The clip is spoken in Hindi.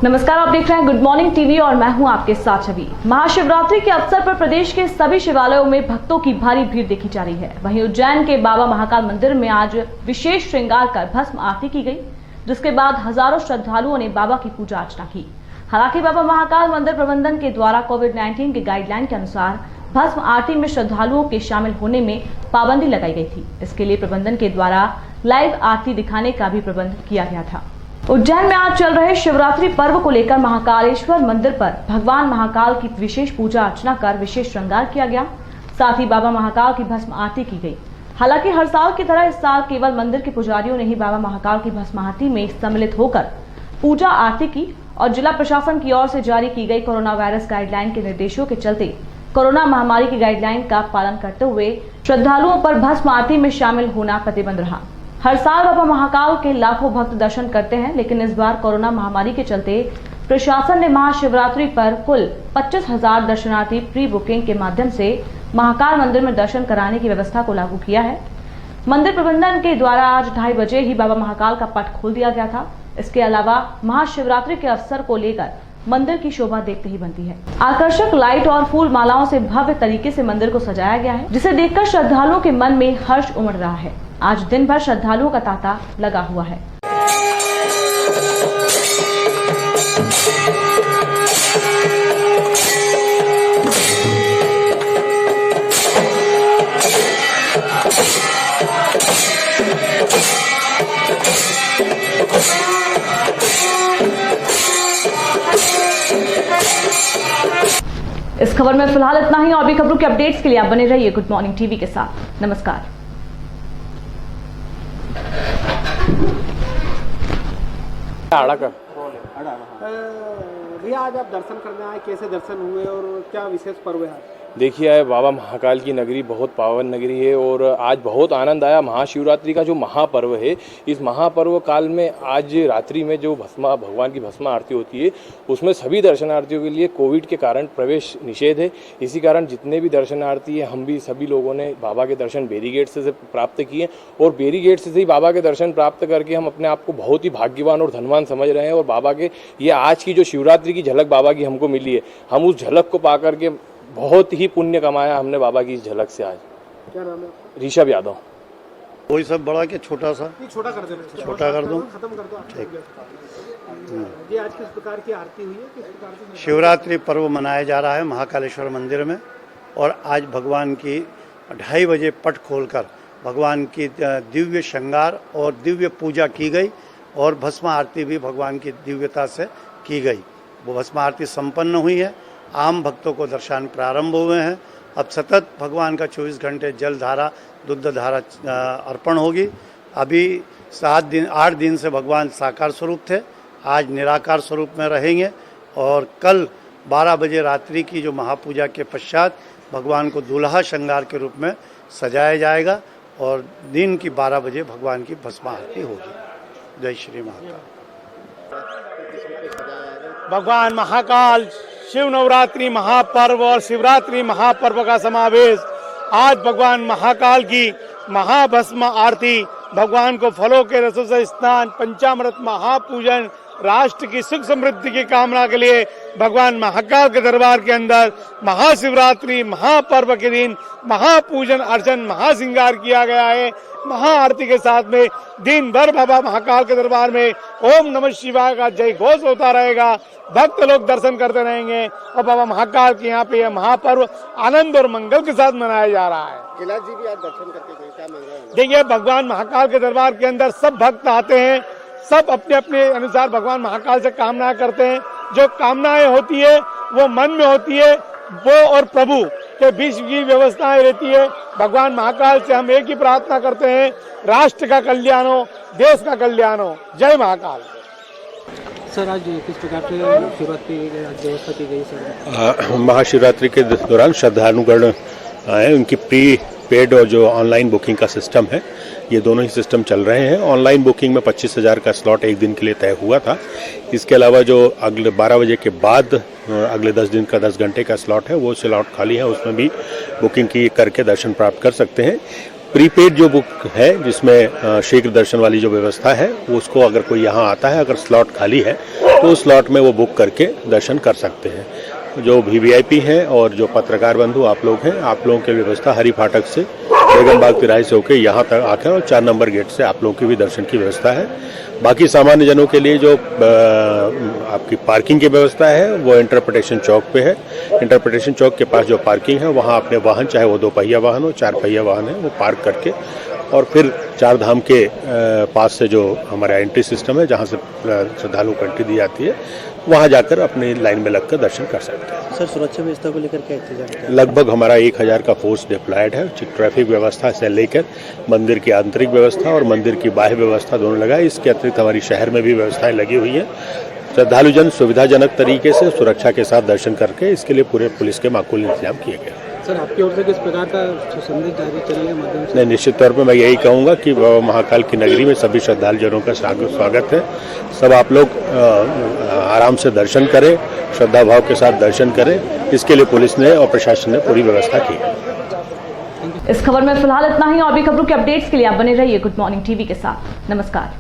नमस्कार, आप देख रहे हैं गुड मॉर्निंग टीवी और मैं हूं आपके साथ छवि। महाशिवरात्रि के अवसर पर प्रदेश के सभी शिवालयों में भक्तों की भारी भीड़ देखी जा रही है। वहीं उज्जैन के बाबा महाकाल मंदिर में आज विशेष श्रृंगार कर भस्म आरती की गई, जिसके बाद हजारों श्रद्धालुओं ने बाबा की पूजा अर्चना की। हालांकि बाबा महाकाल मंदिर प्रबंधन के द्वारा कोविड-19 के गाइडलाइन के अनुसार भस्म आरती में श्रद्धालुओं के शामिल होने में पाबंदी लगाई गई थी। इसके लिए प्रबंधन के द्वारा लाइव आरती दिखाने का भी प्रबंध किया गया था। उज्जैन में आज चल रहे शिवरात्रि पर्व को लेकर महाकालेश्वर मंदिर पर भगवान महाकाल की विशेष पूजा अर्चना कर विशेष श्रृंगार किया गया। साथ ही बाबा महाकाल की भस्म आरती की गई। हालांकि हर साल की तरह इस साल केवल मंदिर के पुजारियों ने ही बाबा महाकाल की भस्म आरती में सम्मिलित होकर पूजा आरती की और जिला प्रशासन की ओर से जारी की गई कोरोना वायरस गाइडलाइन के निर्देशों के चलते कोरोना महामारी की गाइडलाइन का पालन करते हुए श्रद्धालुओं पर भस्म आरती में शामिल होना प्रतिबंध रहा। हर साल बाबा महाकाल के लाखों भक्त दर्शन करते हैं, लेकिन इस बार कोरोना महामारी के चलते प्रशासन ने महाशिवरात्रि पर कुल 25,000 दर्शनार्थी प्री बुकिंग के माध्यम से महाकाल मंदिर में दर्शन कराने की व्यवस्था को लागू किया है। मंदिर प्रबंधन के द्वारा आज 2:30 बजे ही बाबा महाकाल का पट खोल दिया गया था। इसके अलावा महाशिवरात्रि के अवसर को लेकर मंदिर की शोभा देखते ही बनती है। आकर्षक लाइट और फूल मालाओं से भव्य तरीके से मंदिर को सजाया गया है, जिसे देखकर श्रद्धालुओं के मन में हर्ष उमड़ रहा है। आज दिन भर श्रद्धालुओं का तांता लगा हुआ है। इस खबर में फिलहाल इतना ही। और भी खबरों के अपडेट्स के लिए आप बने रहिए गुड मॉर्निंग टीवी के साथ। नमस्कार। भैया, आज आप दर्शन करने आए, कैसे दर्शन हुए और क्या विशेष पर्व है? देखिए, बाबा महाकाल की नगरी बहुत पावन नगरी है और आज बहुत आनंद आया। महाशिवरात्रि का जो महापर्व है, इस महापर्व काल में आज रात्रि में जो भगवान की भस्म आरती होती है, उसमें सभी दर्शनार्थियों के लिए कोविड के कारण प्रवेश निषेध है। इसी कारण जितने भी दर्शनार्थी हैं, हम भी सभी लोगों ने बाबा के दर्शन बेरीगेट से प्राप्त किए और बेरीगेट से ही बाबा के दर्शन प्राप्त करके हम अपने आप को बहुत ही भाग्यवान और धनवान समझ रहे हैं। और बाबा के ये आज की जो शिवरात्रि की झलक बाबा की हमको मिली है, हम उस झलक को पा करके बहुत ही पुण्य कमाया हमने बाबा की झलक से। आज क्या नाम है? ऋषभ यादव। वही सब बड़ा के छोटा सा? छोटा कर देना, छोटा कर दो, खत्म कर दो। ठीक। ये आज किस प्रकार की आरती हुई है, किस प्रकार की? शिवरात्रि पर्व मनाया जा रहा है महाकालेश्वर मंदिर में और आज भगवान की 2:30 बजे पट खोलकर भगवान की दिव्य श्रृंगार और दिव्य पूजा की गई और भस्म आरती भी भगवान की दिव्यता से की गई। वो भस्म आरती संपन्न हुई है। आम भक्तों को दर्शन प्रारंभ हुए हैं। अब सतत भगवान का 24 घंटे जल धारा, दुग्ध धारा अर्पण होगी। अभी 8 दिन से भगवान साकार स्वरूप थे, आज निराकार स्वरूप में रहेंगे और कल 12 बजे रात्रि की जो महापूजा के पश्चात भगवान को दूल्हा श्रृंगार के रूप में सजाया जाएगा और दिन की 12 बजे भगवान की भस्म आरती होगी। जय श्री महाकाल। भगवान महाकाल शिव नवरात्रि महापर्व और शिवरात्रि महापर्व का समावेश आज भगवान महाकाल की महाभस्म आरती, भगवान को फलों के रसों से स्नान, पंचामृत महापूजन, राष्ट्र की सुख समृद्धि की कामना के लिए भगवान महाकाल के दरबार के अंदर महाशिवरात्रि महापर्व के दिन महापूजन अर्चन महासिंगार किया गया है। महाआरती के साथ में दिन भर बाबा महाकाल के दरबार में ओम नमः शिवाय का जय घोष होता रहेगा। भक्त लोग दर्शन करते रहेंगे और बाबा महाकाल के यहाँ पे यह महापर्व आनंद और मंगल के साथ मनाया जा रहा है। कैलाश जी भी आज दर्शन करके गए, क्या मांग रहे हैं? देखिए, भगवान महाकाल के दरबार के अंदर सब भक्त आते हैं, सब अपने अपने अनुसार भगवान महाकाल से कामना करते हैं। जो कामनाएं होती है वो मन में होती है, वो और प्रभु के बीच की व्यवस्थाएं रहती है। भगवान महाकाल से हम एक ही प्रार्थना करते हैं, राष्ट्र का कल्याण हो, देश का कल्याण हो। जय महाकाल। सर, आज किस प्रकार से शिवरात्रि व्यवस्था की गई? सर, महाशिवरात्रि के दौरान श्रद्धालुगण आए, उनकी प्री पेड और जो ऑनलाइन बुकिंग का सिस्टम है, ये दोनों ही सिस्टम चल रहे हैं। ऑनलाइन बुकिंग में 25,000 का स्लॉट एक दिन के लिए तय हुआ था। इसके अलावा जो अगले 12 बजे के बाद अगले 10 दिन का 10 घंटे का स्लॉट है, वो स्लॉट खाली है, उसमें भी बुकिंग की करके दर्शन प्राप्त कर सकते हैं। प्रीपेड जो बुक है जिसमें शीघ्र दर्शन वाली जो व्यवस्था है उसको अगर कोई यहाँ आता है, अगर स्लॉट खाली है तो उस स्लॉट में वो बुक करके दर्शन कर सकते हैं। जो भी वीआईपी हैं और जो पत्रकार बंधु आप लोग हैं, आप लोगों की व्यवस्था हरी फाटक से बेगम बाग तिराहे से होकर यहाँ तक आकर और 4 नंबर गेट से आप लोगों की भी दर्शन की व्यवस्था है। बाकी सामान्य जनों के लिए जो आपकी पार्किंग की व्यवस्था है वो इंटरप्रिटेशन चौक पे है। इंटरप्रिटेशन चौक के पास जो पार्किंग है वहाँ अपने वाहन, चाहे वो 2 पहिया वाहन हो, 4 पहिया वाहन है, वो पार्क करके और फिर 4 धाम के पास से जो हमारा एंट्री सिस्टम है जहाँ से श्रद्धालुओं को एंट्री दी जाती है, वहाँ जाकर अपनी लाइन में लगकर दर्शन कर सकते हैं। सर, सुरक्षा व्यवस्था को लेकर क्या इंतजाम है? लगभग हमारा 1000 का फोर्स डिप्लॉयड है। ट्रैफिक व्यवस्था से लेकर मंदिर की आंतरिक व्यवस्था और मंदिर की बाह्य व्यवस्था दोनों लगा है। इसके अतिरिक्त हमारी शहर में भी व्यवस्थाएं लगी हुई हैं। श्रद्धालुजन सुविधाजनक तरीके से सुरक्षा के साथ दर्शन करके इसके लिए पूरे पुलिस के माकूल इंतजाम किए गए। सर, आपकी ओर से किस प्रकार का संदेश जारी चलने के माध्यम से? नहीं, निश्चित तौर पे मैं यही कहूँगा कि बाबा महाकाल की नगरी में सभी श्रद्धालुजनों का स्वागत है। सब आप लोग आराम से दर्शन करें, श्रद्धा भाव के साथ दर्शन करें, इसके लिए पुलिस ने और प्रशासन ने पूरी व्यवस्था की है। इस खबर में फिलहाल इतना ही। और भी खबरों के अपडेट्स के लिए आप बने रहिए गुड मॉर्निंग टीवी के साथ। नमस्कार।